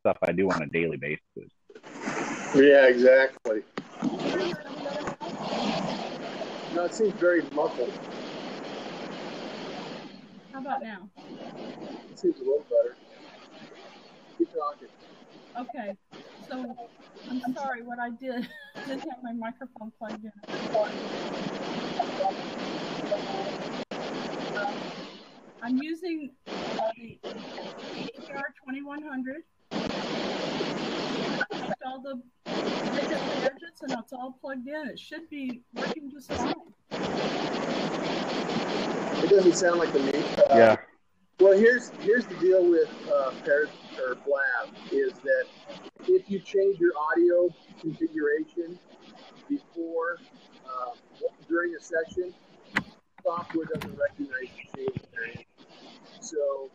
stuff I do on a daily basis. Yeah, exactly. No, it seems very muffled. How about now? It seems a little better. Keep talking. Okay, so I'm sorry, what I did, I didn't have my microphone plugged in. I'm using the APR 2100. I all the gadgets and it's all plugged in. It should be working just fine. It doesn't sound like the me. Yeah. Well, here's the deal with Blab is that if you change your audio configuration before during a session, software doesn't recognize the change. So,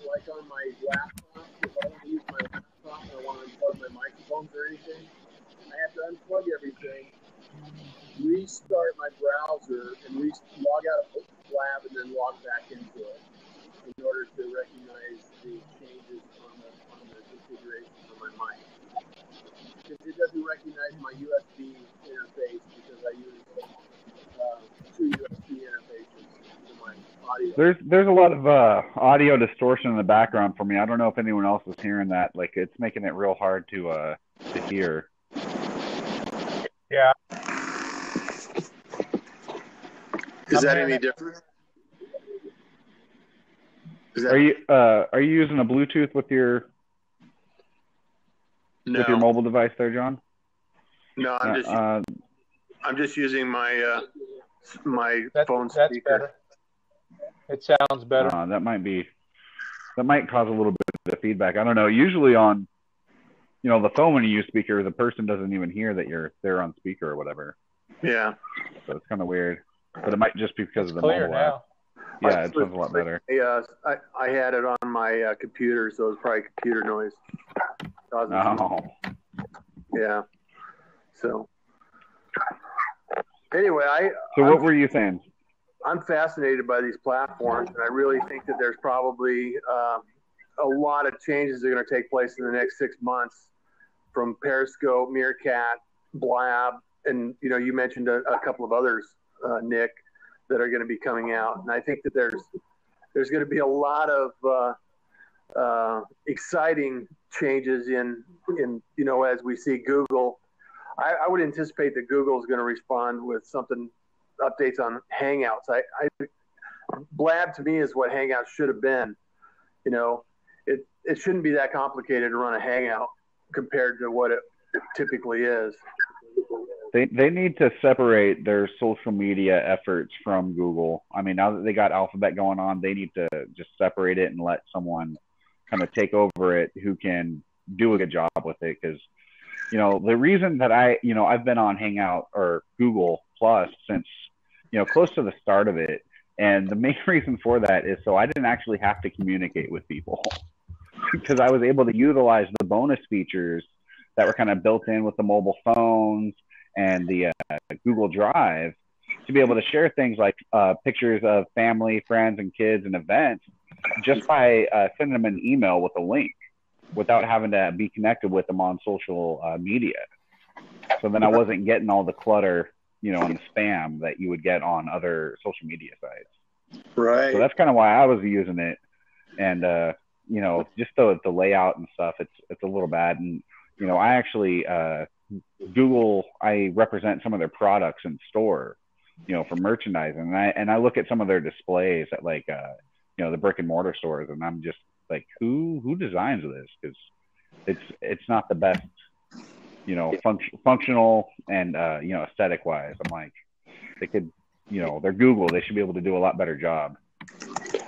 like on my laptop, if I want to use my laptop and I want to unplug my microphones or anything, I have to unplug everything, restart my browser, and log out of Blab and then log back into it in order to recognize the changes on the configuration for my mic. Because it doesn't recognize my USB interface because I use two USB interfaces for my audio. There's a lot of audio distortion in the background for me. I don't know if anyone else is hearing that. Like, it's making it real hard to hear. Yeah. Is that any different? Are you using a Bluetooth with your mobile device there, John? No, I'm just using my my phone that's speaker. Better. It sounds better. That might cause a little bit of feedback. I don't know. Usually on, the phone when you use speaker, the person doesn't even hear that you're there on speaker or whatever. Yeah. So it's kind of weird. But it might just be because of the clear mobile now. app. Yeah, it sounds a lot better. I had it on my computer, so it's probably computer noise. Oh. Yeah. So anyway, what were you saying? I'm fascinated by these platforms, and I really think that there's probably a lot of changes that are going to take place in the next 6 months from Periscope, Meerkat, Blab, and you mentioned a couple of others, Nick, that are going to be coming out. And I think that there's going to be a lot of exciting changes in as we see Google. I would anticipate that Google is going to respond with updates on Hangouts. Blab to me is what Hangouts should have been. It shouldn't be that complicated to run a Hangout compared to what it typically is. They need to separate their social media efforts from Google. I mean, now that they got Alphabet going on, they need to just separate it and let someone kind of take over it who can do a good job with it. Because, the reason that I've been on Hangout or Google Plus since, close to the start of it. And the main reason for that is so I didn't actually have to communicate with people because I was able to utilize the bonus features that were kind of built in with the mobile phones and the Google Drive to be able to share things like pictures of family, friends, and kids and events just by sending them an email with a link without having to be connected with them on social media. So then I wasn't getting all the clutter, and the spam that you would get on other social media sites. Right. So that's kind of why I was using it. And, just the layout and stuff, it's a little bad. And, I actually, Google, I represent some of their products in store, for merchandising. And I look at some of their displays at the brick and mortar stores, and I'm just like, who designs this? Because it's not the best, functional and, aesthetic wise. I'm like, they could, they're Google. They should be able to do a lot better job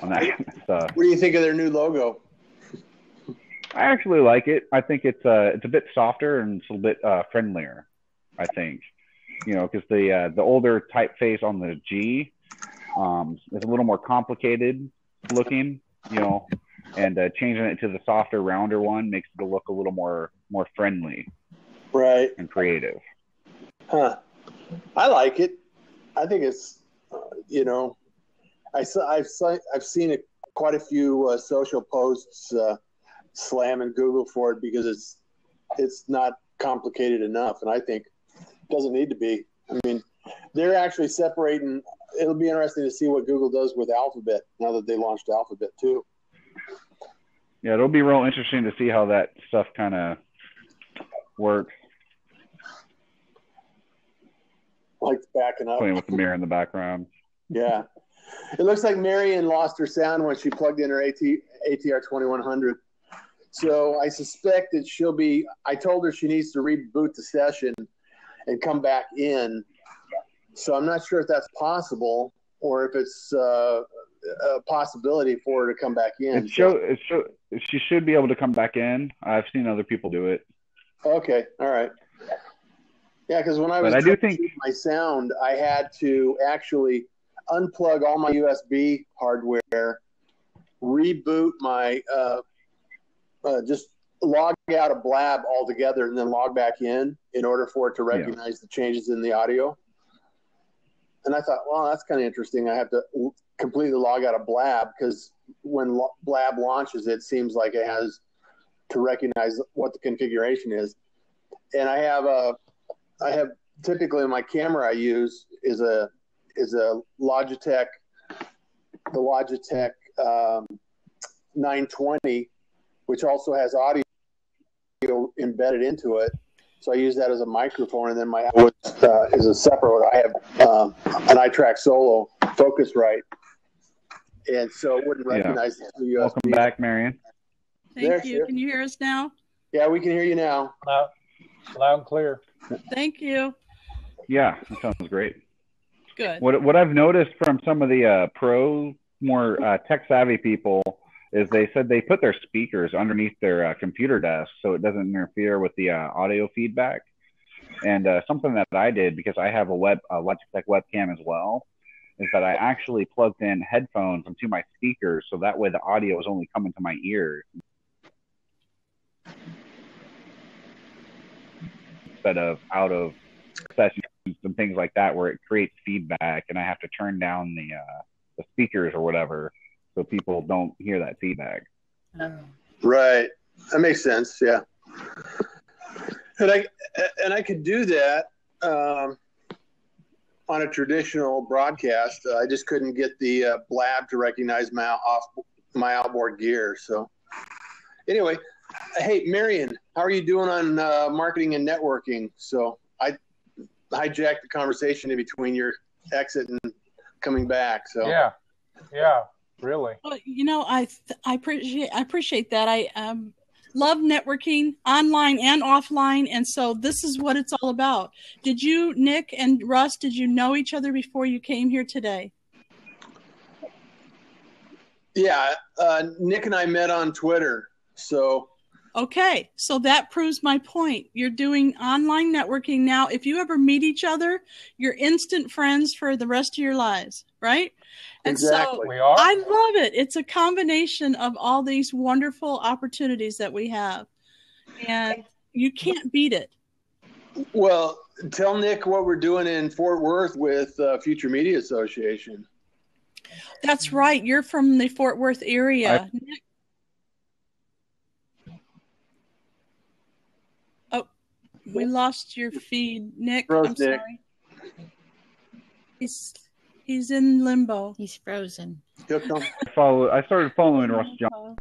on that stuff. What do you think of their new logo? I actually like it. I think it's a bit softer and it's a little bit friendlier, I think. Because the older typeface on the G is a little more complicated looking, and changing it to the softer, rounder one makes it look a little more friendly. Right. And creative. Huh. I like it. I think it's, I've seen quite a few social posts slamming Google for it because it's not complicated enough, and I think it doesn't need to be. I mean, they're actually separating. It'll be interesting to see what Google does with Alphabet now that they launched Alphabet too. Yeah, it'll be real interesting to see how that stuff kind of works. Like backing up. Playing with the mirror in the background. Yeah. It looks like Marion lost her sound when she plugged in her ATR 2100. So I suspect that I told her she needs to reboot the session and come back in. So I'm not sure if that's possible or if it's a possibility for her to come back in. She should be able to come back in. I've seen other people do it. Okay. All right. Yeah, because when I was trying my sound, I had to actually unplug all my USB hardware, reboot my just log out of Blab altogether and then log back in order for it to recognize the changes in the audio. And I thought, well, that's kind of interesting. I have to completely log out of Blab because when Blab launches, it seems like it has to recognize what the configuration is. And I have typically my camera I use is a Logitech, the Logitech 920, which also has audio embedded into it. So I use that as a microphone, and then my output is a separate. I have an iTrack Solo Focusrite, and so it wouldn't recognize the USB. Welcome back, Marion. Thank you. Can you hear us now? Yeah, we can hear you now. Loud and clear. Thank you. Yeah, that sounds great. Good. What I've noticed from some of the more tech-savvy people is they said they put their speakers underneath their computer desk so it doesn't interfere with the audio feedback. And something that I did, because I have a Logitech webcam as well, is that I actually plugged in headphones into my speakers so that way the audio is only coming to my ears instead of out of sessions and things like that where it creates feedback and I have to turn down the speakers or whatever so people don't hear that feedback. Right. That makes sense. Yeah. And I could do that on a traditional broadcast. I just couldn't get the Blab to recognize my outboard gear. So anyway, hey, Marion, how are you doing on marketing and networking? So I hijacked the conversation in between your exit and coming back. So yeah, really. Well, I appreciate that. I love networking online and offline, and so this is what it's all about. Did you, Nick and Russ, did you know each other before you came here today? Yeah, Nick and I met on Twitter. So okay, so that proves my point. You're doing online networking now. If you ever meet each other, you're instant friends for the rest of your lives, right? And exactly. So we are. I love it. It's a combination of all these wonderful opportunities that we have, and you can't beat it. Well, tell Nick what we're doing in Fort Worth with Future Media Association. That's right. You're from the Fort Worth area. Nick. Oh, we lost your feed, Nick. I'm sorry. He's in limbo. He's frozen. I started following Russ John.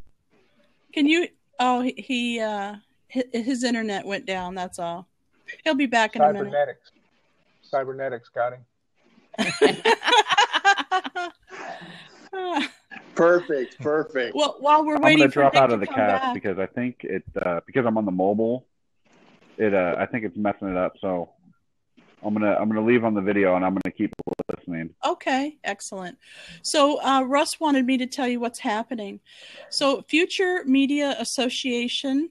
Can you? Oh, his internet went down. That's all. He'll be back in a minute. Cybernetics got him. Perfect. Well, while we're waiting, I'm gonna drop out of the cast because I think it because I'm on the mobile. I think it's messing it up. So I'm gonna leave on the video and I'm gonna keep listening. Okay, excellent. So Russ wanted me to tell you what's happening. So Future Media Association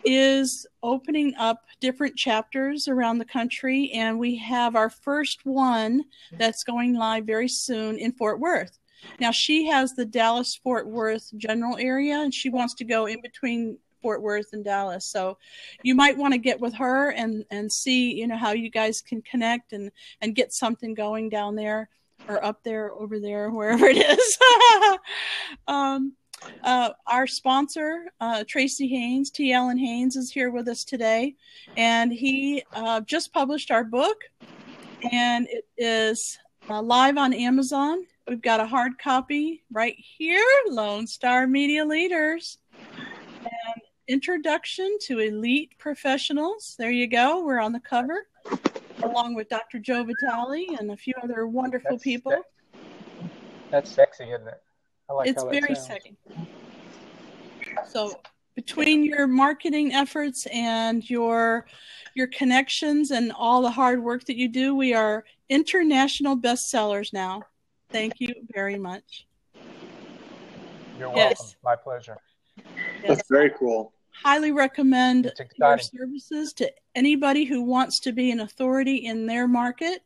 is opening up different chapters around the country, and we have our first one that's going live very soon in Fort Worth. Now, she has the Dallas-Fort Worth general area, and she wants to go in between Fort Worth and Dallas. So you might want to get with her and see, how you guys can connect and get something going down there or up there, over there, wherever it is. Our sponsor, Tracy Haynes, T. Allen Haynes, is here with us today, and he just published our book, and it is live on Amazon. We've got a hard copy right here, Lone Star Media Leaders, and Introduction to Elite Professionals. There you go. We're on the cover, along with Dr. Joe Vitale and a few other wonderful people. That's sexy, isn't it? I like It's how that very sounds. sexy. So between your marketing efforts and your connections and all the hard work that you do, we are international bestsellers now. Thank you very much. You're welcome. My pleasure. Yes. That's very cool. Highly recommend It's your exciting. services to anybody who wants to be an authority in their market,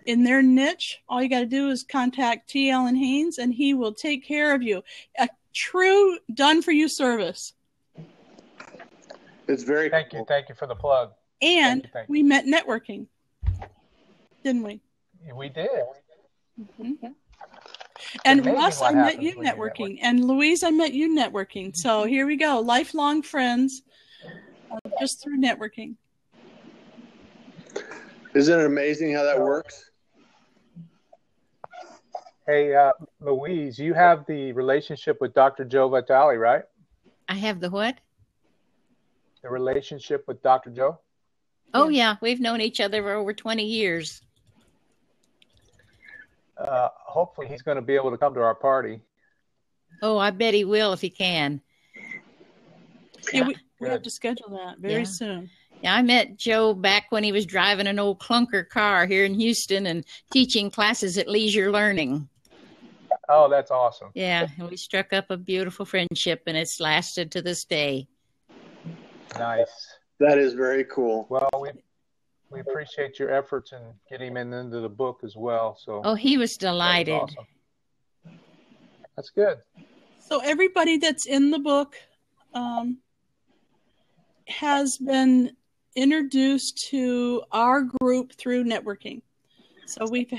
in their niche. All you got to do is contact T. Allen Haynes, and he will take care of you. A true done-for-you service. It's very Thank cool. you. Thank you for the plug. And Thank you. we met networking, didn't we? We did. Mm-hmm. And amazing Russ, what I met happens you when you networking. And Louise, I met you networking. So here we go. Lifelong friends just through networking. Isn't it amazing how that works? Hey, Louise, you have the relationship with Dr. Joe Vitale, right? I have the what? The relationship with Dr. Joe? Oh, yeah. We've known each other for over 20 years. Hopefully he's going to be able to come to our party. Oh, I bet he will if he can. Yeah, we have to schedule that very soon. Yeah, I met Joe back when he was driving an old clunker car here in Houston and teaching classes at Leisure Learning. Oh, that's awesome. Yeah, and we struck up a beautiful friendship, and it's lasted to this day. Nice. That is very cool. Well, we appreciate your efforts in getting him into the book as well. So Oh, he was delighted. that was awesome. That's good. So everybody that's in the book has been introduced to our group through networking. So we've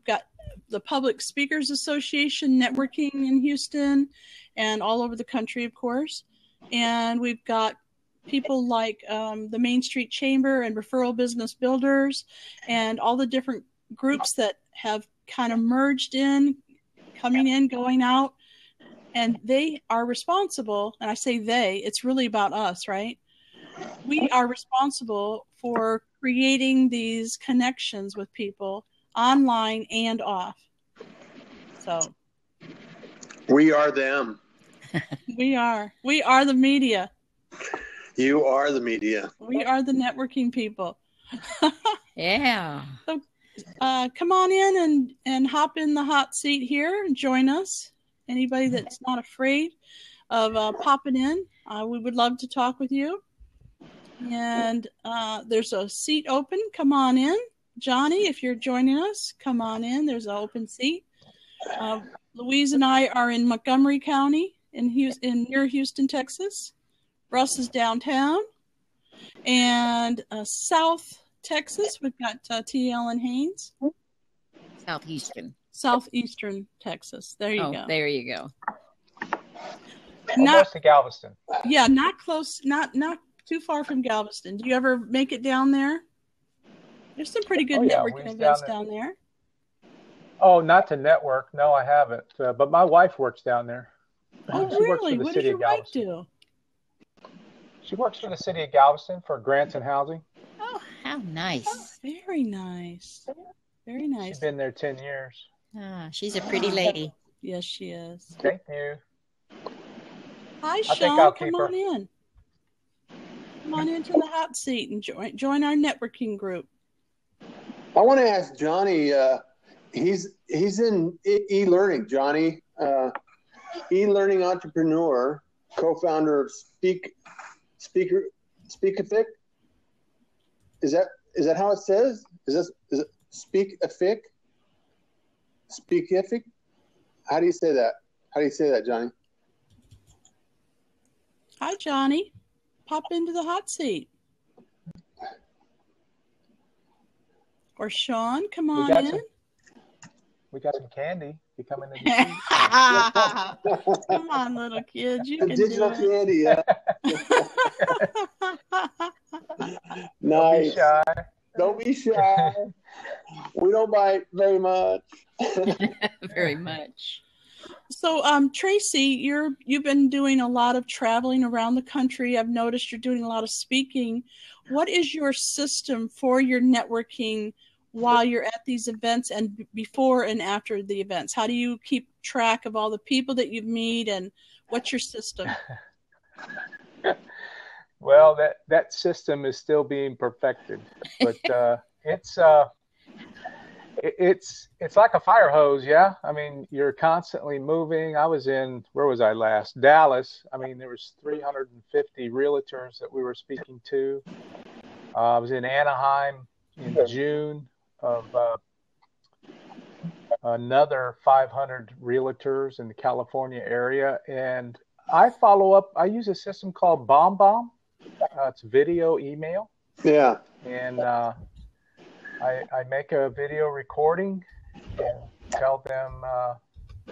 got the Public Speakers Association networking in Houston and all over the country, of course. And we've got people like the Main Street Chamber and Referral Business Builders and all the different groups that have kind of merged in, coming in, going out. And they are responsible, and I say they, it's really about us, right? We are responsible for creating these connections with people online and off. So We are them. we are the media. You are the media. We are the networking people. Yeah. So come on in and hop in the hot seat here and join us. Anybody that's not afraid of popping in, we would love to talk with you. And there's a seat open. Come on in. Johnny, if you're joining us, come on in. There's an open seat. Louise and I are in Montgomery County in near Houston, Texas. Russ is downtown. And South Texas, we've got T. Allen Haynes. Southeastern Texas. There you go. There you go. Almost to Galveston. Yeah, not close, not too far from Galveston. Do you ever make it down there? There's some pretty good networking events down there. Oh, not to network. No, I haven't. But my wife works down there. Oh, She really? works for the What city does your of wife Galveston. do? She works for the city of Galveston for grants and housing. Oh, how nice. Very nice. Very nice. She's been there 10 years. Ah, she's a pretty lady. Yes, she is. Thank you. Hi, think Sean. I'll Come keep her. on in. Come on into the hot seat and join our networking group. I want to ask Johnny. He's in e-learning. Johnny, e-learning entrepreneur, co-founder of Speakific. Is that how it says? Is it Speakific? Speakific? How do you say that? How do you say that, Johnny? Hi, Johnny. Pop into the hot seat. Or Sean, come on in. We got some candy. becoming a disease. Come on, little kids, you The can digital do it. candy. Yeah. Don't be Nice. shy. Don't be shy. We don't bite very much. Very much. So, Tracy, you've been doing a lot of traveling around the country. I've noticed you're doing a lot of speaking. What is your system for your networking while you're at these events and before and after the events? How do you keep track of all the people that you meet, and what's your system? Well, that system is still being perfected, but it's like a fire hose. Yeah. I mean, you're constantly moving. Where was I last? Dallas. I mean, there was 350 realtors that we were speaking to. I was in Anaheim in June of another 500 realtors in the California area. And I follow up. I use a system called BombBomb. It's video email. Yeah. And I make a video recording and tell them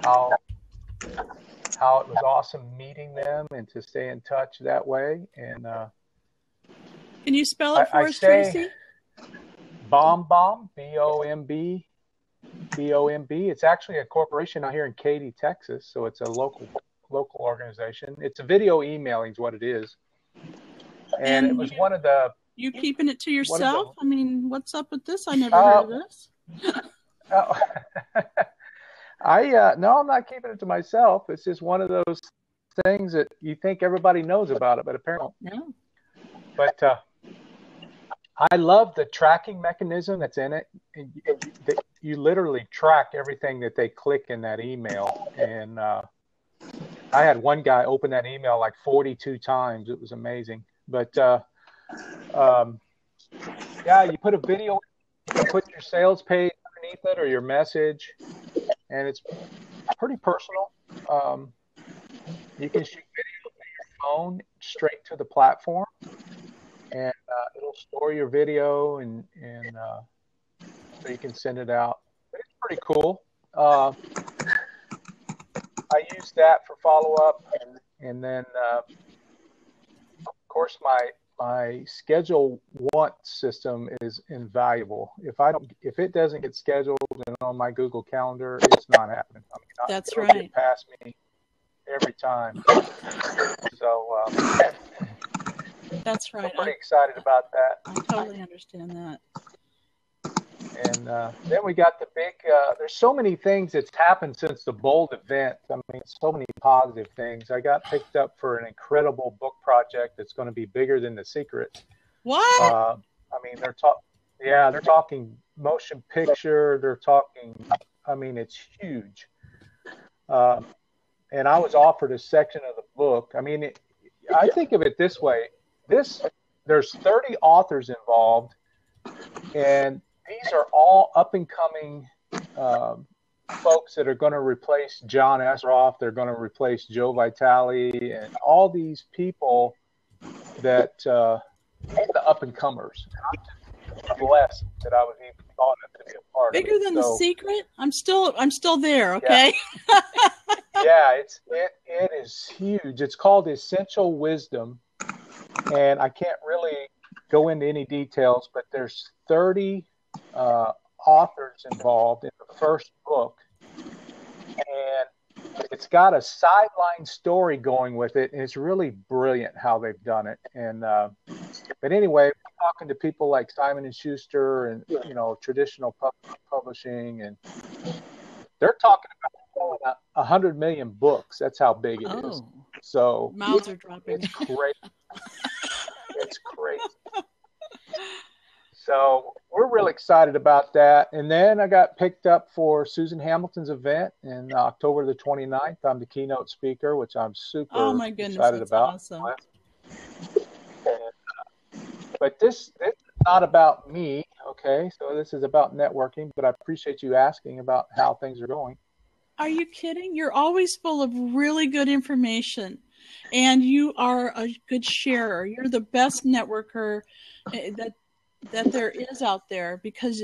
how it was awesome meeting them and to stay in touch that way. And can you spell it for us, Tracy? BombBomb, BombBomb. It's actually a corporation out here in Katy, Texas. So it's a local organization. It's a video emailing is what it is. And it was one of the... You keeping it to yourself? I mean, what's up with this? I never heard of this. No, I'm not keeping it to myself. It's just one of those things that you think everybody knows about it, but apparently no. But I love the tracking mechanism that's in it. You literally track everything that they click in that email. And I had one guy open that email like 42 times. It was amazing. But yeah, you put a video, you put your sales page underneath it or your message, and it's pretty personal. You can shoot video from your phone straight to the platform, and it'll store your video, and so you can send it out. But it's pretty cool. I use that for follow-up, and then of course my schedule once system is invaluable. If it doesn't get scheduled and on my Google Calendar, it's not happening. I mean, That's it'll right. Get past me every time. So that's right. I'm pretty excited about that. I totally understand that. And then we got the big, there's so many things that's happened since the Bold event. I mean, so many positive things. I got picked up for an incredible book project that's going to be bigger than The Secret. What? I mean, they're talking motion picture. They're talking, I mean, it's huge. And I was offered a section of the book. I mean, I think of it this way. There's 30 authors involved, and these are all up-and-coming folks that are going to replace John Assaraf. They're going to replace Joe Vitale and all these people that the up-and-comers. I'm just blessed that I was even thought of to be a part Bigger of it. than The Secret? I'm still there, okay? Yeah, it is huge. It's called Essential Wisdom, and I can't really go into any details, but there's 30 authors involved in the first book, and it's got a sideline story going with it, and it's really brilliant how they've done it. And but anyway, we're talking to people like Simon and Schuster and traditional publishing, and they're talking about 100 million books. That's how big it is. So mouths are dropping. It's great. It's crazy. So we're really excited about that. And then I got picked up for Susan Hamilton's event in October the 29th. I'm the keynote speaker, which I'm super excited about. Awesome. But this is not about me, okay? So this is about networking, but I appreciate you asking about how things are going. Are you kidding? You're always full of really good information, and you are a good sharer. You're the best networker that there is out there, because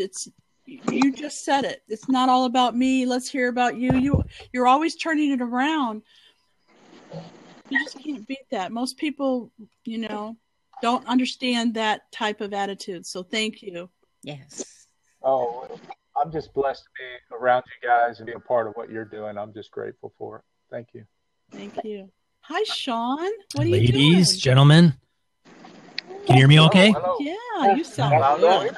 you just said it. It's not all about me. Let's hear about you. You're always turning it around. You just can't beat that. Most people, don't understand that type of attitude. So thank you. Yes. Oh, I'm just blessed to be around you guys and be a part of what you're doing. I'm just grateful for it. Thank you. Thank you. Hi, Sean. What are Ladies, you doing? gentlemen. Can you hear me okay? Hello. Yeah, you sound good.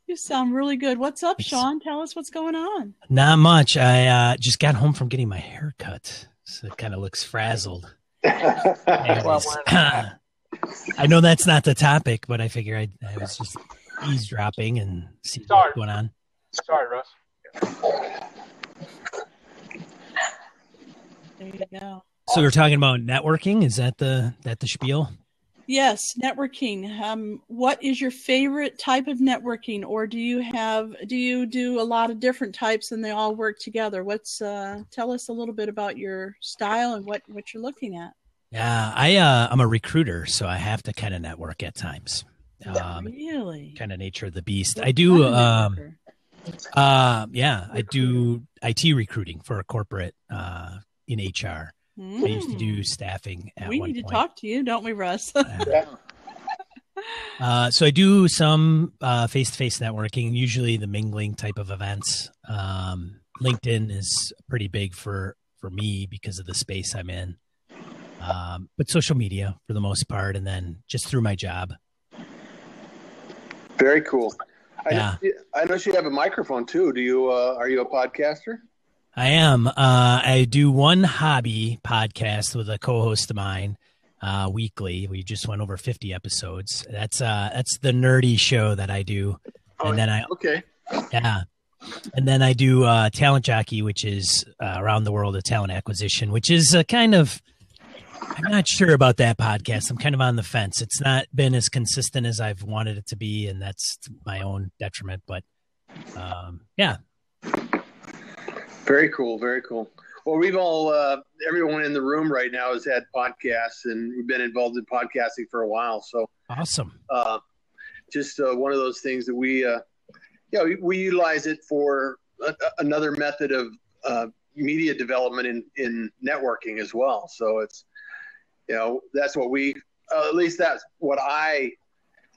You sound really good. What's up, Sean? Tell us what's going on. Not much. I just got home from getting my hair cut, so it kind of looks frazzled. Anyways, I know that's not the topic, but I figure I was just eavesdropping and see what's going on. Sorry, Russ. There you go. So we're talking about networking. Is that the spiel? Yes, networking. What is your favorite type of networking, or do you do a lot of different types and they all work together? Tell us a little bit about your style and what you're looking at. Yeah, I'm a recruiter, so I have to kind of network at times. Really? Kind of nature of the beast. I do. I do IT recruiting for a corporate in HR. I used to do staffing at one point. We need to talk to you, don't we, Russ? So I do some face-to-face networking, usually the mingling type of events. LinkedIn is pretty big for me because of the space I'm in. But social media for the most part, and then just through my job. Very cool. I know you have a microphone too. Are you a podcaster? I am. I do one hobby podcast with a co-host of mine weekly. We just went over 50 episodes. That's the nerdy show that I do. And then And then I do Talent Jockey, which is around the world of talent acquisition, which is kind of, I'm not sure about that podcast. I'm kind of on the fence. It's not been as consistent as I've wanted it to be, and that's my own detriment. But yeah. Very cool. Very cool. Well, we've all, everyone in the room right now has had podcasts, and we've been involved in podcasting for a while. So awesome. Just one of those things that we utilize it for another method of media development in networking as well. So it's, that's what at least that's what I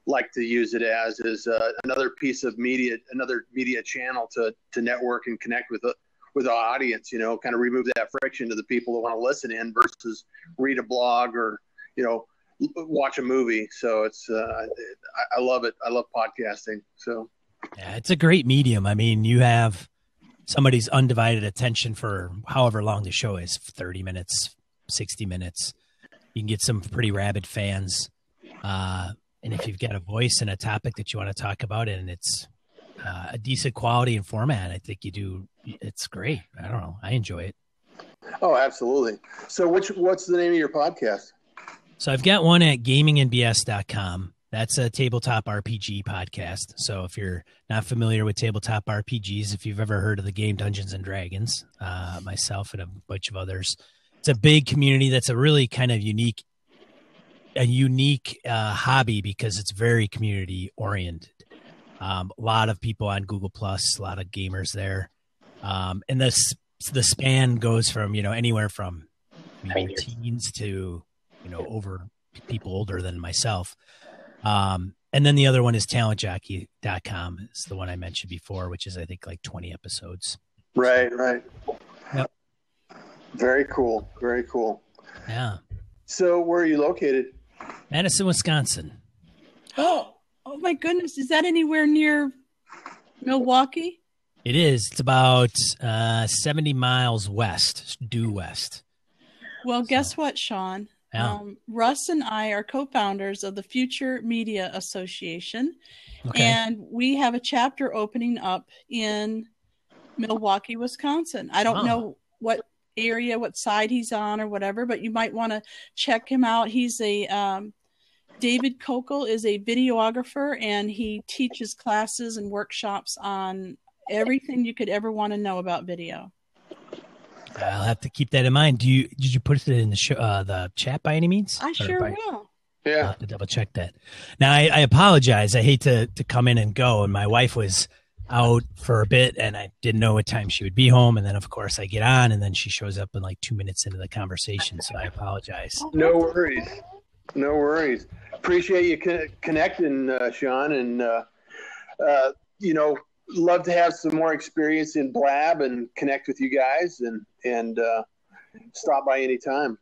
like to use it as, is another piece of media, another media channel to network and connect with the audience, kind of remove that friction to the people that want to listen in versus read a blog or, watch a movie. So it's, I love it. I love podcasting. So. Yeah, it's a great medium. I mean, you have somebody's undivided attention for however long the show is, 30 minutes, 60 minutes. You can get some pretty rabid fans. And if you've got a voice and a topic that you want to talk about and it's a decent quality and format, I think it's great. I don't know. I enjoy it. Oh, absolutely. So what's the name of your podcast? So I've got one at gamingandbs.com. That's a tabletop RPG podcast. So if you're not familiar with tabletop RPGs, if you've ever heard of the game Dungeons and Dragons, myself and a bunch of others, it's a big community that's a really kind of unique hobby because it's very community oriented. A lot of people on Google Plus, a lot of gamers there. And the span goes from, anywhere from teens to, over people older than myself. And then the other one is talentjockey.com. It's the one I mentioned before, which is, I think, like 20 episodes. Right. Yep. Very cool. Very cool. Yeah. So where are you located? Madison, Wisconsin. Oh my goodness. Is that anywhere near Milwaukee? It is. It's about 70 miles due west. Well, guess what, Sean? Yeah. Russ and I are co-founders of the Future Media Association, Okay. and we have a chapter opening up in Milwaukee, Wisconsin. I don't know what area, what side he's on or whatever, but you might want to check him out. He's David Kokel is a videographer, and he teaches classes and workshops on everything you could ever want to know about video. I'll have to keep that in mind. Did you put it in the show, the chat by any means? I sure will. I'll Yeah. have to double check that. Now, I apologize. I hate to come in and go. And my wife was out for a bit and I didn't know what time she would be home. And then, of course, I get on and then she shows up in like 2 minutes into the conversation. So I apologize. No worries. No worries. Appreciate you connecting, Sean. And, love to have some more experience in Blab and connect with you guys and stop by anytime.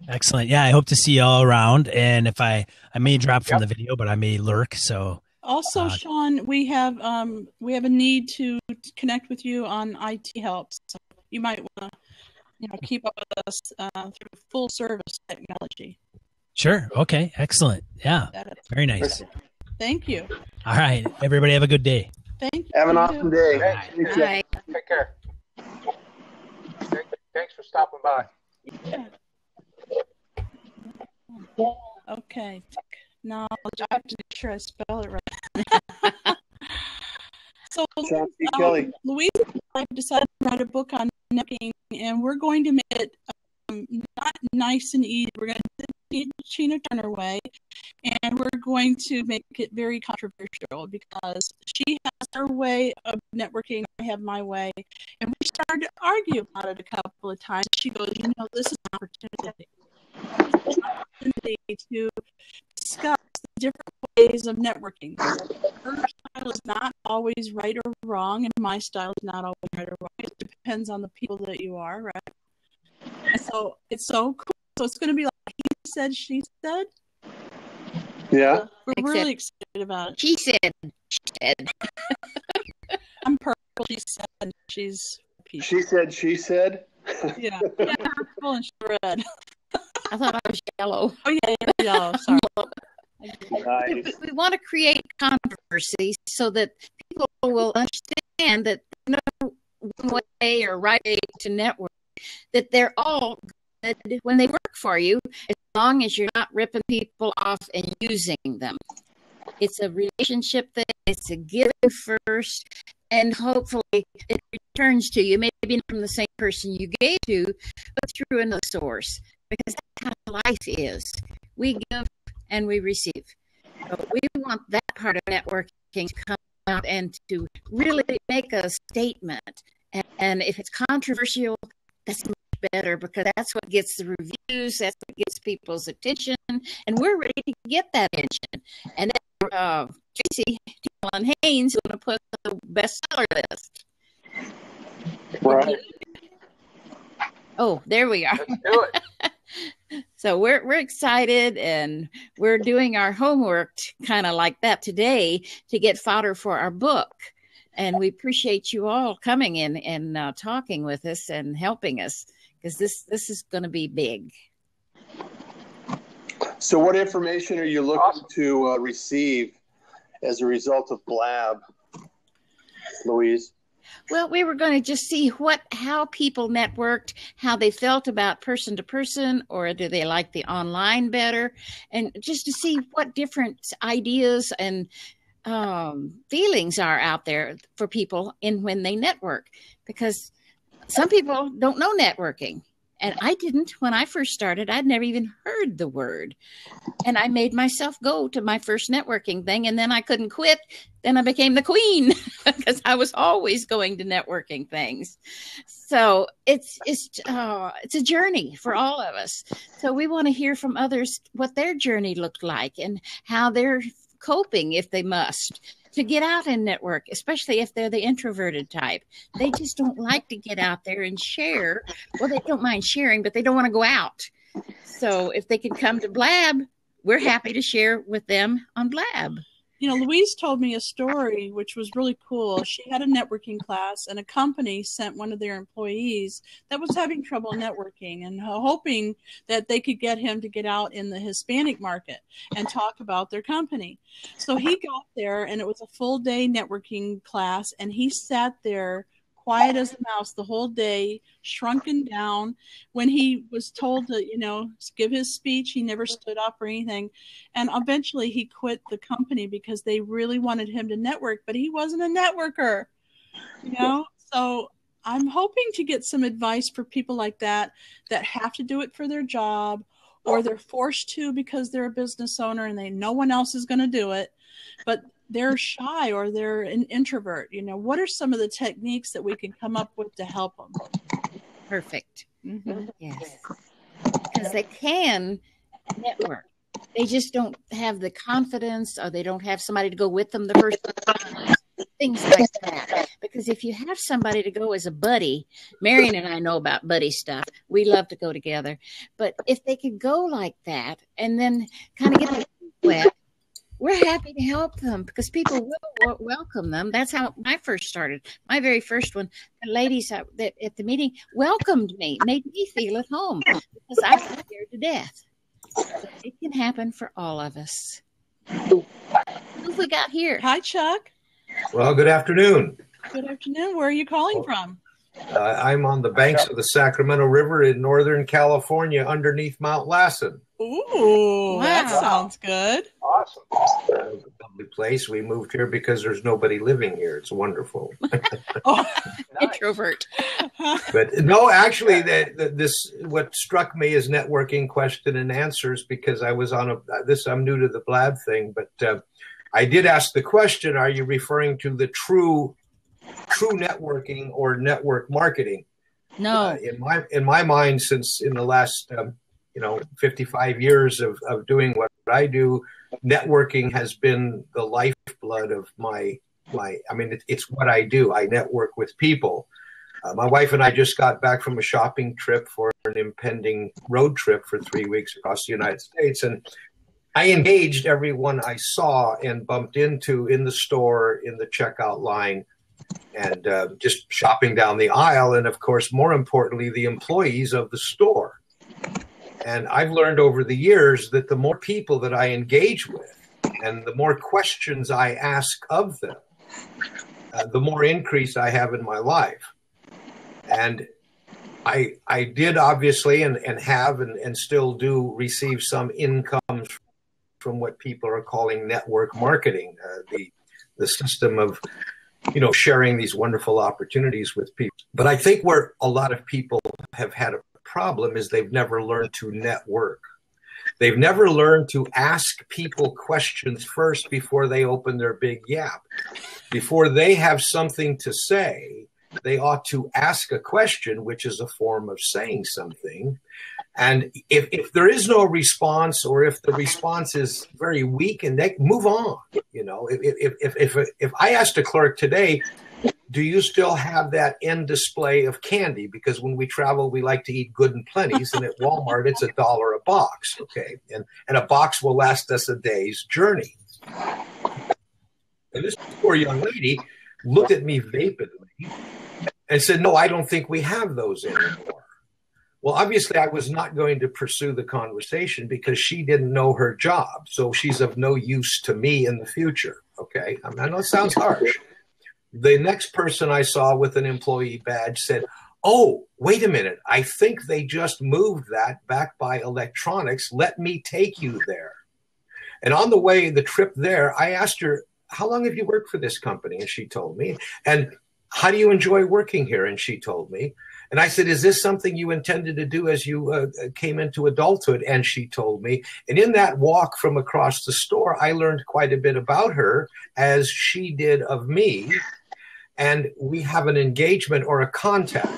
Excellent. Yeah, I hope to see you all around. And if I may drop from the video, but I may lurk. So Also, Sean, we have a need to connect with you on IT help. So you might want to, keep up with us through full service technology. sure. Okay. Excellent. Yeah. Very nice. Thank you. All right. Everybody have a good day. Thank you. Have an awesome day. Thanks. Bye. Take care. Thanks for stopping by. Okay. Now I have to make sure I spell it right. So, Sean P. Kelly. Louise and I decided to write a book on networking, and we're going to make it not nice and easy. We're going to do it the Tina Turner way, and we're going to make it very controversial because she has her way of networking, I have my way, and we started to argue about it a couple of times. She goes, this is an opportunity. It's an opportunity to discuss the different ways of networking. Her style is not always right or wrong, and my style is not always right or wrong. It depends on the people that you are, right? And so it's so cool. So it's going to be like he said, she said. Yeah. We're really excited about it. She said. I'm purple. She said she's peach. She said, she said. Yeah. Purple and she's red. I thought I was yellow. Oh, yeah, yellow. Sorry. Nice. We want to create controversy so that people will understand that there's no one way or right way to network, that they're all good when they work for you, as long as you're not ripping people off and using them. It's a relationship thing. It's a giving first, and hopefully it returns to you, maybe not from the same person you gave to, but through another source, because that's how life is. We give and we receive. So we want that part of networking to come out and to really make a statement. And if it's controversial, that's much better, because that's what gets the reviews, that's what gets people's attention, and we're ready to get that attention. And then Tracy Allen Haynes is going to put the bestseller list. Right. Oh, there we are. Let's do it. So we're excited, and we're doing our homework kind of like that today to get fodder for our book. And we appreciate you all coming in and talking with us and helping us, because this is going to be big. So what information are you looking to receive as a result of Blab, Louise? Well, we were going to just see how people networked, how they felt about person to person, or do they like the online better, and just to see what different ideas and feelings are out there for people when they network, because some people don't know networking. And I didn't when I first started. I'd never even heard the word. And I made myself go to my first networking thing, and then I couldn't quit. Then I became the queen because I was always going to networking things. So it's a journey for all of us. So we want to hear from others what their journey looked like and how they're coping, if they must, to get out and network, especially if they're the introverted type. They just don't like to get out there and share. Well, they don't mind sharing, but they don't want to go out. So if they can come to Blab, we're happy to share with them on Blab. Louise told me a story which was really cool. She had a networking class, and a company sent one of their employees that was having trouble networking and hoping that they could get him to get out in the Hispanic market and talk about their company. So he got there, and it was a full day networking class, and he sat there quiet as a mouse the whole day, shrunken down. When he was told to, give his speech, he never stood up or anything. And eventually he quit the company because they really wanted him to network, but he wasn't a networker, So I'm hoping to get some advice for people like that have to do it for their job, or they're forced to because they're a business owner and no one else is going to do it, but they're shy or they're an introvert. What are some of the techniques that we can come up with to help them? Perfect. Mm-hmm. Yes. Because they can network. They just don't have the confidence, or they don't have somebody to go with them the first time. Things like that. Because if you have somebody to go as a buddy, Marion and I know about buddy stuff. We love to go together. But if they could go like that and then kind of get their feet wet, we're happy to help them because people will welcome them. That's how I first started. My very first one, the ladies at the meeting welcomed me, made me feel at home because I was scared to death. So it can happen for all of us. Who have we got here? Hi, Chuck. Well, good afternoon. Good afternoon. Where are you calling from? I'm on the banks of the Sacramento River in Northern California underneath Mount Lassen. Ooh, wow. That sounds good. Awesome. Lovely place. We moved here because there's nobody living here. It's wonderful. Oh, Introvert. But no, actually, what struck me is networking question and answers, because I was on I'm new to the Blab thing, but I did ask the question, are you referring to the true networking or network marketing? No. In my mind, since in the last 55 years of doing what I do, networking has been the lifeblood of it's what I do. I network with people. My wife and I just got back from a shopping trip for an impending road trip for 3 weeks across the United States. And I engaged everyone I saw and bumped into in the store, in the checkout line, and just shopping down the aisle. And of course, more importantly, the employees of the store. And I've learned over the years that the more people that I engage with and the more questions I ask of them, the more increase I have in my life. And I did obviously and have and still do receive some income from what people are calling network marketing, the system of sharing these wonderful opportunities with people. But I think where a lot of people have had a problem is they've never learned to network. They've never learned to ask people questions first before they open their big yap. Before they have something to say, they ought to ask a question, which is a form of saying something. And if there is no response, or if the response is very weak, and they move on. If I asked a clerk today, do you still have that end display of candy? Because when we travel, we like to eat good and plenties, and at Walmart, it's $1 a box, okay? And a box will last us a day's journey. And this poor young lady looked at me vapidly and said, no, I don't think we have those anymore. Well, obviously, I was not going to pursue the conversation because she didn't know her job. So she's of no use to me in the future, okay? I know it sounds harsh. The next person I saw with an employee badge said, oh, wait a minute. I think they just moved that back by electronics. Let me take you there. And on the way, the trip there, I asked her, how long have you worked for this company? And she told me. And how do you enjoy working here? And she told me. And I said, is this something you intended to do as you came into adulthood? And she told me. And in that walk from across the store, I learned quite a bit about her, as she did of me. And we have an engagement or a contact.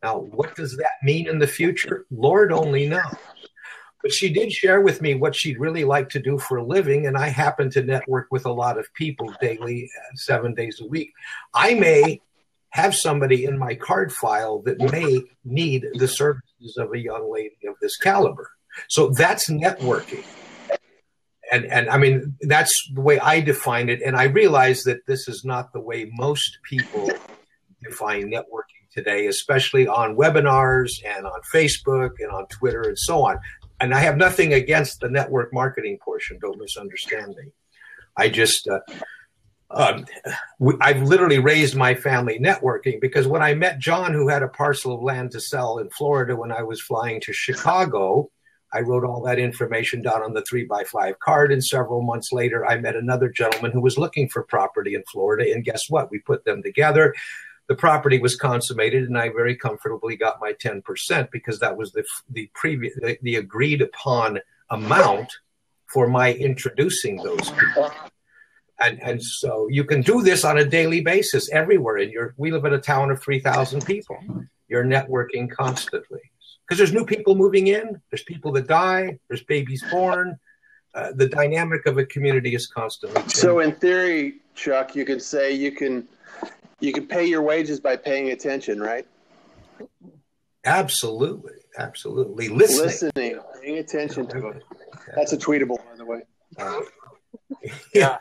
Now, what does that mean in the future? Lord only knows. But she did share with me what she'd really like to do for a living, and I happen to network with a lot of people daily, 7 days a week. I may have somebody in my card file that may need the services of a young lady of this caliber. So that's networking. And I mean, that's the way I define it. And I realize that this is not the way most people define networking today, especially on webinars and on Facebook and on Twitter and so on. And I have nothing against the network marketing portion. Don't misunderstand me. I just, I've literally raised my family networking, because when I met John, who had a parcel of land to sell in Florida when I was flying to Chicago, I wrote all that information down on the 3x5 card. And several months later, I met another gentleman who was looking for property in Florida. And guess what? We put them together. the property was consummated, and I very comfortably got my 10% because that was the agreed upon amount for my introducing those people. And so you can do this on a daily basis everywhere. We live in a town of 3,000 people. You're networking constantly because there's new people moving in. There's people that die. There's babies born. The dynamic of a community is constantly changing. So in theory, Chuck, you could say you can pay your wages by paying attention, right? Absolutely. Listening, paying attention to it. That's a tweetable, by the way. Yeah.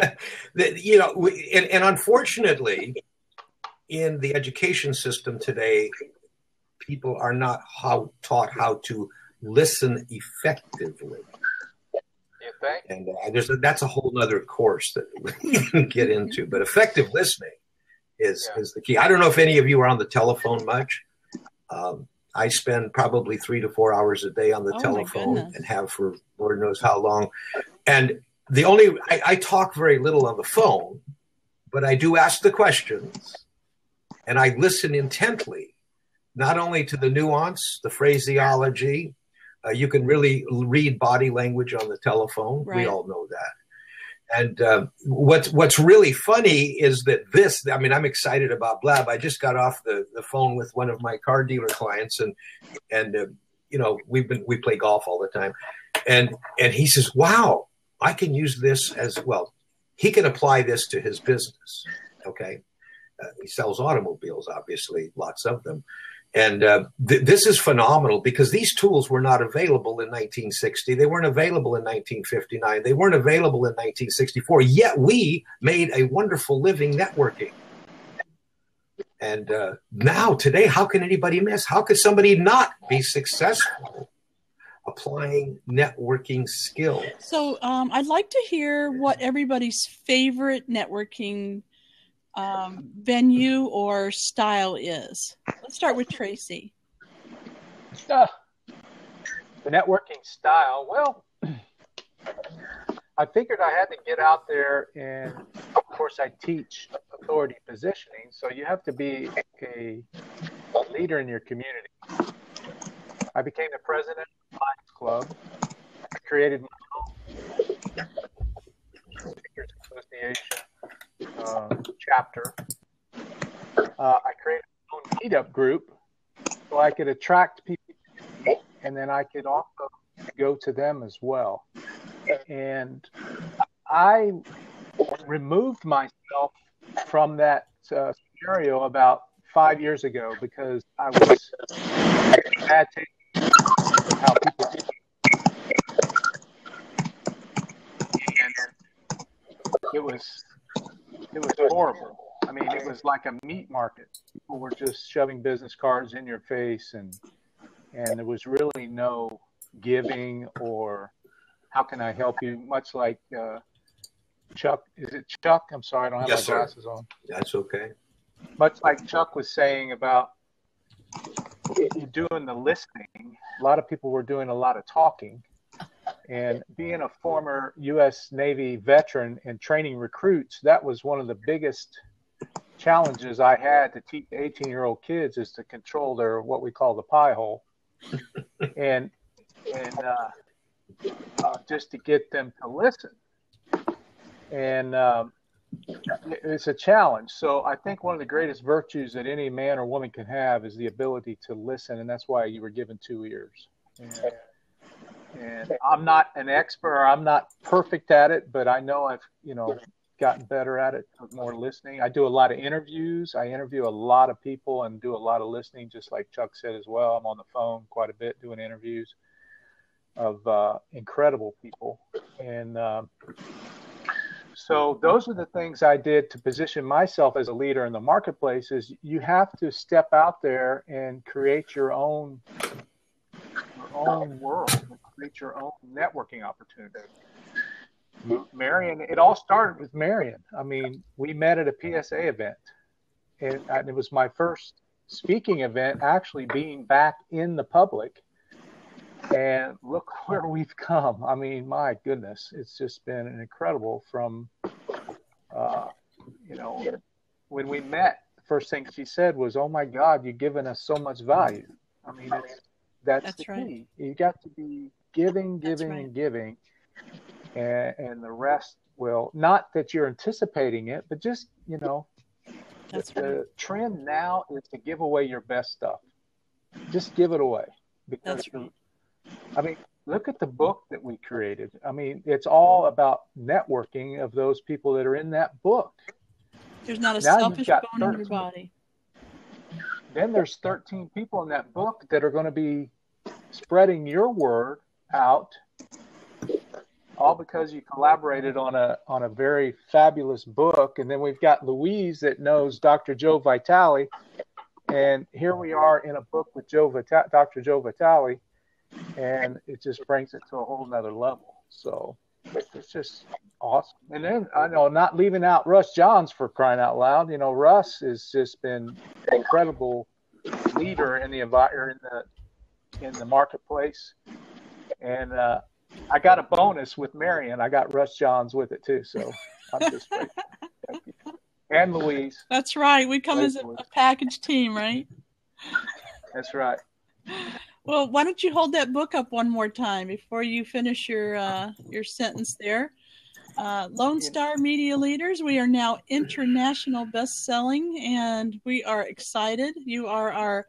And unfortunately, in the education system today, people are not taught how to listen effectively. You think? And that's a whole other course that we can get into. But effective listening is the key. I don't know if any of you are on the telephone much. I spend probably 3 to 4 hours a day on the telephone and have for Lord knows how long. And I talk very little on the phone, but I do ask the questions and I listen intently, not only to the nuance, the phraseology. You can really read body language on the telephone. Right. We all know that. And what's really funny is that I'm excited about Blab. I just got off the phone with one of my car dealer clients, and we play golf all the time, and he says, "Wow, I can use this as well." He can apply this to his business. Okay, he sells automobiles, obviously, lots of them. And this is phenomenal because these tools were not available in 1960. They weren't available in 1959. They weren't available in 1964. Yet we made a wonderful living networking. And now, today, how can anybody miss? How could somebody not be successful applying networking skills? So I'd like to hear what everybody's favorite networking venue or style is. Let's start with Tracy. The networking style. Well, I figured I had to get out there, and of course I teach authority positioning, so you have to be a leader in your community. I became the president of the Lions Club. I created my own Speakers Association chapter. I created my own meetup group so I could attract people, and then I could also go to them as well. And I removed myself from that scenario about 5 years ago because I was bad taste how people did. And it was horrible. I mean, it was like a meat market. People were just shoving business cards in your face, and there was really no giving or how can I help you? Much like Chuck. Is it Chuck? I'm sorry, I don't have my glasses on. That's okay. Much like Chuck was saying about you doing the listening, a lot of people were doing a lot of talking. And being a former U.S. Navy veteran and training recruits, that was one of the biggest challenges I had to teach 18-year-old kids is to control their what we call the pie hole, and just to get them to listen. And it's a challenge. So I think one of the greatest virtues that any man or woman can have is the ability to listen, and that's why you were given 2 ears. And I'm not an expert, or I'm not perfect at it, but I know I've, gotten better at it, more listening. I do a lot of interviews. I interview a lot of people and do a lot of listening, just like Chuck said as well. I'm on the phone quite a bit doing interviews of incredible people. And so those are the things I did to position myself as a leader in the marketplace. Is you have to step out there and create your own world, create your own networking opportunity. Marion, it all started with Marion. I mean, we met at a PSA event, and it was my first speaking event actually being back in the public. And look where we've come. I mean, my goodness, it's just been incredible from, when we met first thing she said was, "Oh my God, you've given us so much value." I mean, that's the right. key. You got to be giving, That's giving, right. and giving, and the rest will, not that you're anticipating it, but just, That's right. the trend now is to give away your best stuff. Just give it away. Because, That's right. I mean, look at the book that we created. I mean, it's all about networking of those people that are in that book. There's not a Now you've selfish got bone in your 13. body. Then there's 13 people in that book that are going to be spreading your word out, all because you collaborated on a very fabulous book. And then we've got Louise that knows Dr. Joe Vitale, and here we are in a book with Dr. Joe Vitale, and it just brings it to a whole nother level. So it's just awesome. And then, I know, not leaving out Russ Johns, for crying out loud. Russ has just been an incredible leader in the marketplace. And I got a bonus with Marion. I got Russ Johns with it too. So I'm just grateful. Thank you. And Louise. That's right. We come as a package team, right? That's right. Well, why don't you hold that book up one more time before you finish your sentence there? Lone Star Media Leaders, we are now international best-selling, and we are excited. You are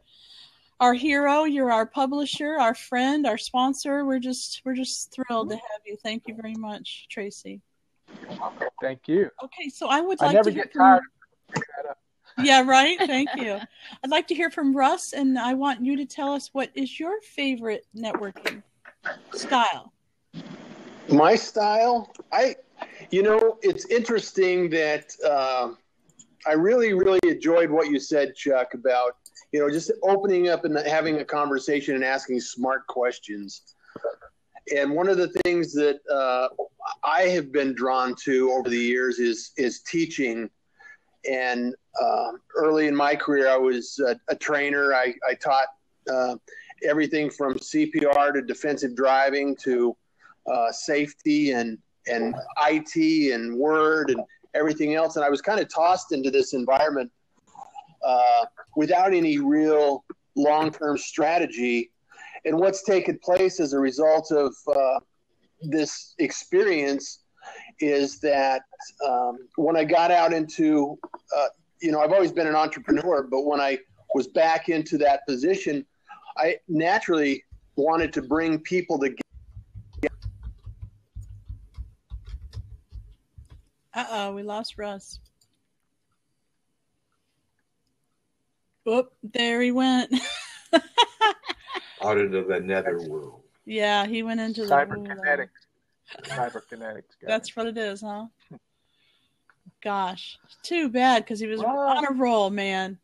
our hero. You're our publisher, our friend, our sponsor. We're just thrilled to have you. Thank you very much, Tracy. Thank you. Okay, so I would like I never to get tired of picking that up. Yeah, right. Thank you. I'd like to hear from Russ, and I want you to tell us what is your favorite networking style. My style, it's interesting that I really, really enjoyed what you said, Chuck, about just opening up and having a conversation and asking smart questions. And one of the things that I have been drawn to over the years is teaching. And early in my career, I was a trainer. I taught everything from CPR to defensive driving to safety and IT and Word and everything else. And I was kind of tossed into this environment without any real long-term strategy. And what's taken place as a result of this experience is that when I got out into, I've always been an entrepreneur, but when I was back into that position, I naturally wanted to bring people together. Uh-oh, we lost Russ. Oop, there he went. Out into the netherworld. Yeah, he went into Cyberkinetics. Cyberkinetics. That's what it is, huh? Gosh, too bad because he was on a roll, man.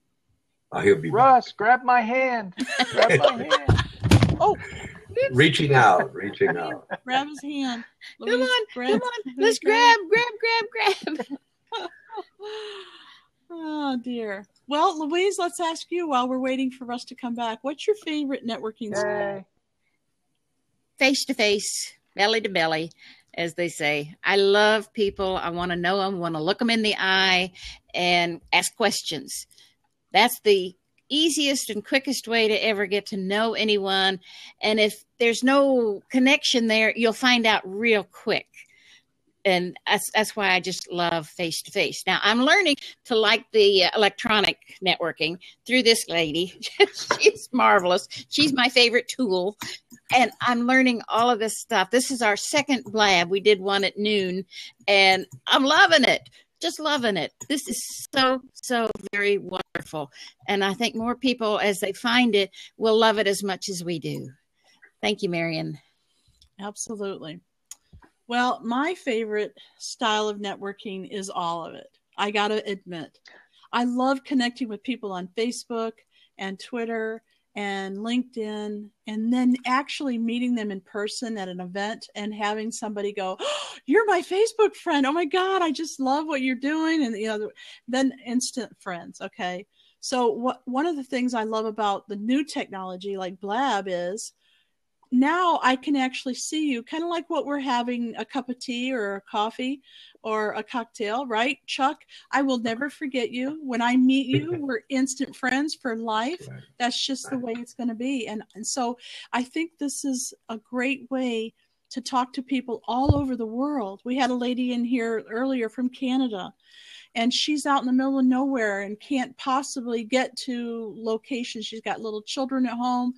He'll be Russ, back. grab my hand. Grab my hand. Oh, reaching out. Grab his hand. Come on. Let's grab. Oh, dear. Well, Louise, let's ask you while we're waiting for Russ to come back. What's your favorite networking style? Face to face, belly to belly, as they say. I love people. I want to know them, want to look them in the eye and ask questions. That's the easiest and quickest way to ever get to know anyone. And if there's no connection there, you'll find out real quick. And that's why I just love face-to-face. Now, I'm learning to like the electronic networking through this lady. She's marvelous. She's my favorite tool. And I'm learning all of this stuff. This is our second blab. We did one at noon, and I'm loving it. Just loving it. This is so, so very wonderful. And I think more people, as they find it, will love it as much as we do. Thank you, Marion. Absolutely. Well, my favorite style of networking is all of it. I got to admit, I love connecting with people on Facebook and Twitter and LinkedIn, and then actually meeting them in person at an event and having somebody go, "Oh, you're my Facebook friend. Oh my God, I just love what you're doing." And then instant friends. Okay. So one of the things I love about the new technology like Blab is now I can actually see you, kind of like what we're having, a cup of tea or a coffee or a cocktail, right, Chuck? I will never forget you. When I meet you, we're instant friends for life. Right. That's just the way it's going to be. And so I think this is a great way to talk to people all over the world. We had a lady in here earlier from Canada, and she's out in the middle of nowhere and can't possibly get to locations. She's got little children at home,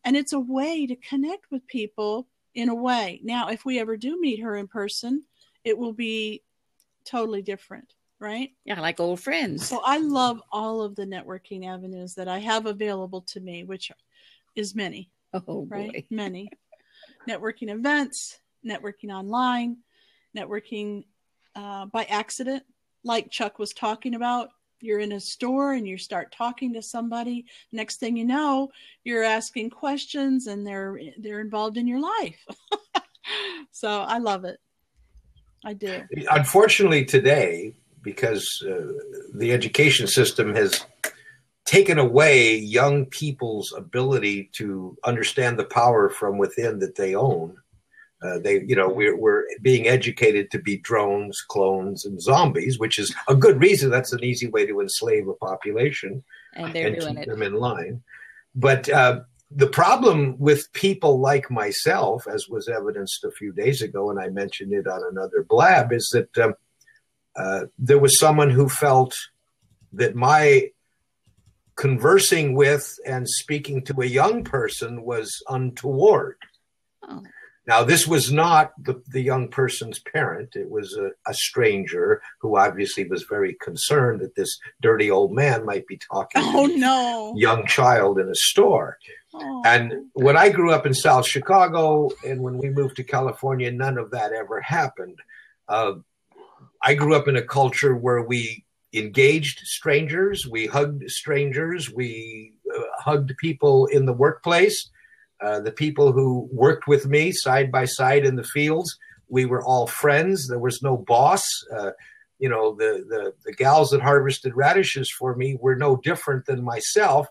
and it's a way to connect with people in a way. Now, if we ever do meet her in person, it will be totally different, right? Yeah, like old friends. So I love all of the networking avenues that I have available to me, which is many, Oh, right? boy. Many. Networking events, networking online, networking by accident, like Chuck was talking about. You're in a store and you start talking to somebody. Next thing you know, you're asking questions and they're involved in your life. So I love it. I do. Unfortunately, today, because the education system has taken away young people's ability to understand the power from within that they own. We're being educated to be drones, clones, and zombies, which is a good reason. That's an easy way to enslave a population And they're doing keep it. them in line. But the problem with people like myself, as was evidenced a few days ago, and I mentioned it on another blab, is that there was someone who felt that my conversing with and speaking to a young person was untoward. Oh. Now, this was not the young person's parent. It was a stranger who obviously was very concerned that this dirty old man might be talking to no. a young child in a store. Oh. And when I grew up in South Chicago and when we moved to California, none of that ever happened. I grew up in a culture where we engaged strangers, we hugged strangers, we hugged people in the workplace, the people who worked with me side by side in the fields. We were all friends. There was no boss. The gals that harvested radishes for me were no different than myself.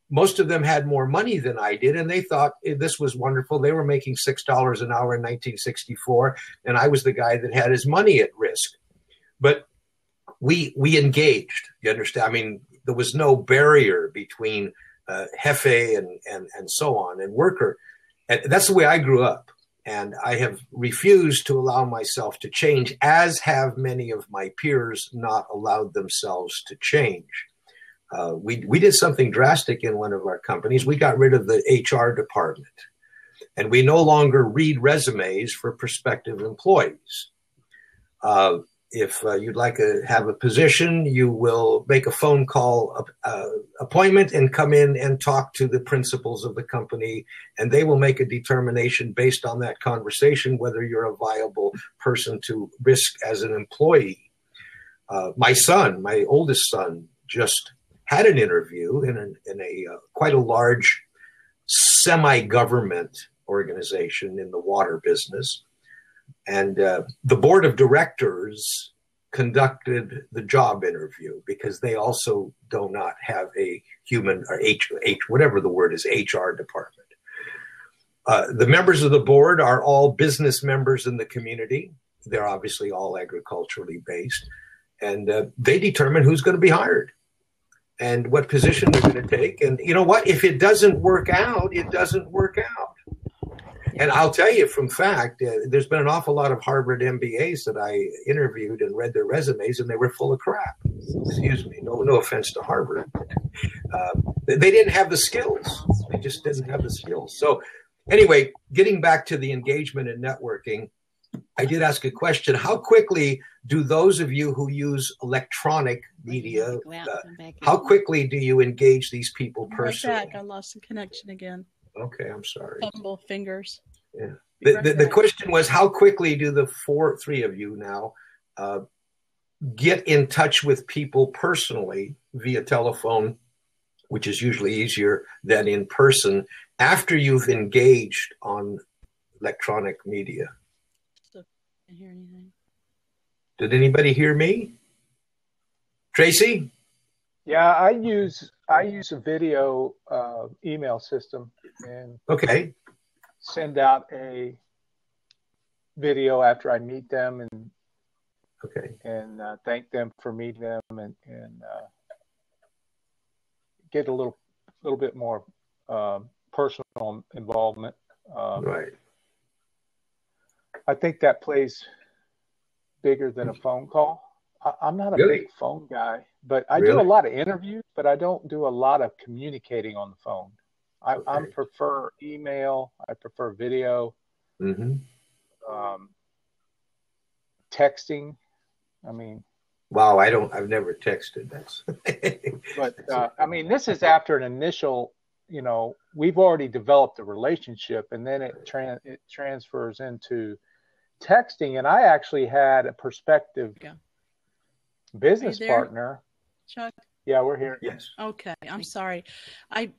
Most of them had more money than I did, and they thought this was wonderful. They were making $6 an hour in 1964, and I was the guy that had his money at risk. But we engaged, you understand? I mean, there was no barrier between jefe and so on, and worker. And that's the way I grew up. And I have refused to allow myself to change, as have many of my peers not allowed themselves to change. We did something drastic in one of our companies. We got rid of the HR department, and we no longer read resumes for prospective employees. If you'd like to have a position, you will make a phone call appointment and come in and talk to the principals of the company, and they will make a determination based on that conversation whether you're a viable person to risk as an employee. My oldest son, just had an interview in a quite a large semi-government organization in the water business. And the board of directors conducted the job interview because they also do not have a human or whatever the word is, HR department. The members of the board are all business members in the community. They're obviously all agriculturally based. And they determine who's going to be hired and what position they're going to take. And you know what? If it doesn't work out, it doesn't work out. And I'll tell you from fact, there's been an awful lot of Harvard MBAs that I interviewed and read their resumes, and they were full of crap. Excuse me. No offense to Harvard. They didn't have the skills. They just didn't have the skills. So anyway, getting back to the engagement and networking, I did ask a question. How quickly do those of you who use electronic media, how quickly do you engage these people personally? Right back. I lost the connection again. Okay, I'm sorry. Fumble fingers. Yeah. The question was, how quickly do the three of you now get in touch with people personally via telephone, which is usually easier than in person, after you've engaged on electronic media? Still can't hear anything. Did anybody hear me? Tracy? Yeah, I use a video email system, and okay. send out a video after I meet them and thank them for meeting them and get a little bit more personal involvement. Right. I think that plays bigger than a phone call. I'm not a big phone guy, but I do a lot of interviews, but I don't do a lot of communicating on the phone. I prefer email. I prefer video. Texting. I mean, wow, I've never texted. But I mean, this is after an initial, we've already developed a relationship, and then it transfers into texting. And I actually had a prospective business partner. Chuck? Yeah, we're here. Yes. Okay, I'm sorry. I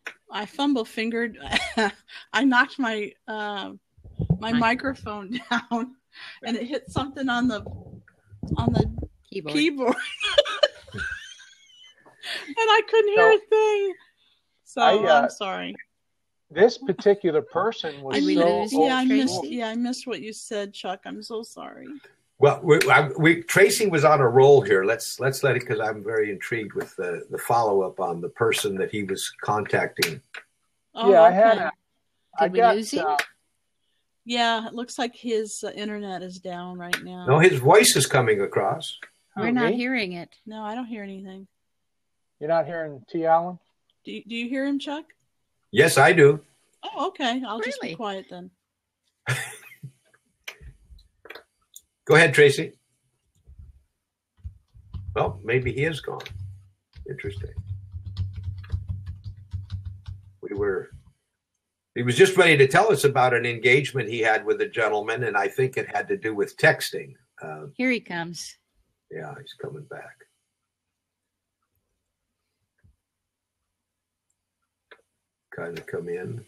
fumble fingered. I knocked my microphone down, and it hit something on the keyboard. And I couldn't hear a thing. So I'm sorry. This particular person was I missed what you said, Chuck. I'm so sorry. Well, Tracy was on a roll here. Let's let it, because I'm very intrigued with the follow up on the person that he was contacting. Oh, yeah, okay. Did we lose him? Yeah, it looks like his internet is down right now. No, his voice is coming across. We're not hearing it. No, I don't hear anything. You're not hearing T. Allen? Do you hear him, Chuck? Yes, I do. Oh, okay. I'll just be quiet then. Go ahead, Tracy. Well, maybe he is gone. Interesting. He was just ready to tell us about an engagement he had with a gentleman, and I think it had to do with texting. Here he comes. Yeah, he's coming back. Kind of come in.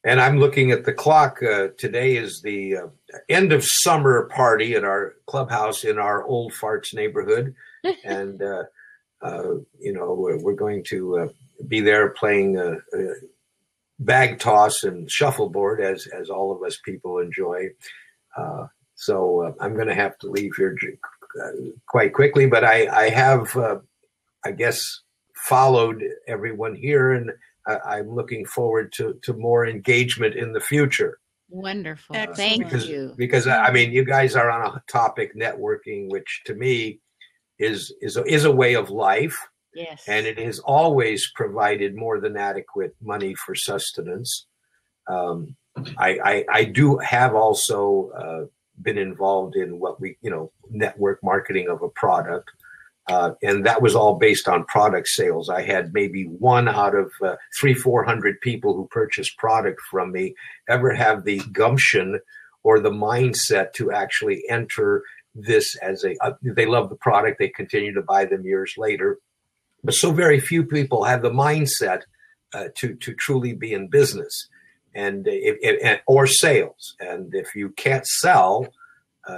And I'm looking at the clock. Today is the end of summer party at our clubhouse in our Old Farts neighborhood. And, we're going to be there playing bag toss and shuffleboard as all of us people enjoy. So I'm going to have to leave here quite quickly, but I have, I guess, followed everyone here, and I'm looking forward to more engagement in the future. Wonderful. Thank you. Because I mean, you guys are on a topic, networking, which to me is a way of life. Yes. And it has always provided more than adequate money for sustenance. I do have also been involved in what network marketing of a product. And that was all based on product sales. I had maybe 1 out of 300-400 people who purchased product from me ever have the gumption or the mindset to actually enter this as they love the product. They continue to buy them years later. But so very few people have the mindset to truly be in business or sales. And if you can't sell,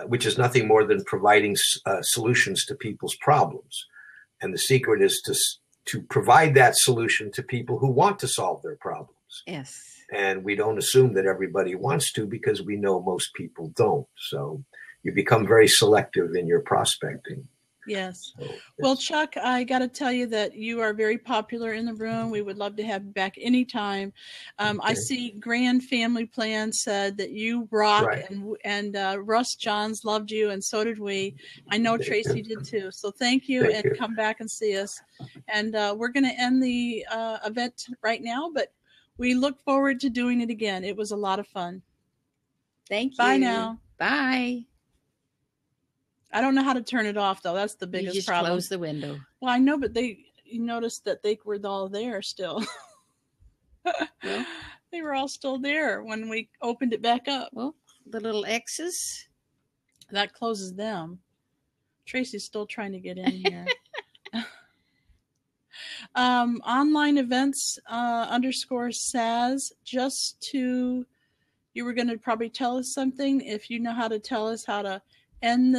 which is nothing more than providing solutions to people's problems. And the secret is to provide that solution to people who want to solve their problems. Yes. And we don't assume that everybody wants to, because we know most people don't. So you become very selective in your prospecting. Yes. Well, Chuck, I got to tell you that you are very popular in the room. We would love to have you back anytime. Okay. I see Grand Family Plan said that you rock, right. and Russ Johns loved you, and so did we. I know Tracy did too. So thank you, and come back and see us. And we're going to end the event right now, but we look forward to doing it again. It was a lot of fun. Thank you. Bye now. Bye. I don't know how to turn it off, though. That's the biggest problem. Close the window. Well, I know, but you noticed that they were all there still. Well, they were all still there when we opened it back up. Well, the little X's. That closes them. Tracy's still trying to get in here. Online events _SAS. You were going to probably tell us something. If you know how to tell us how to end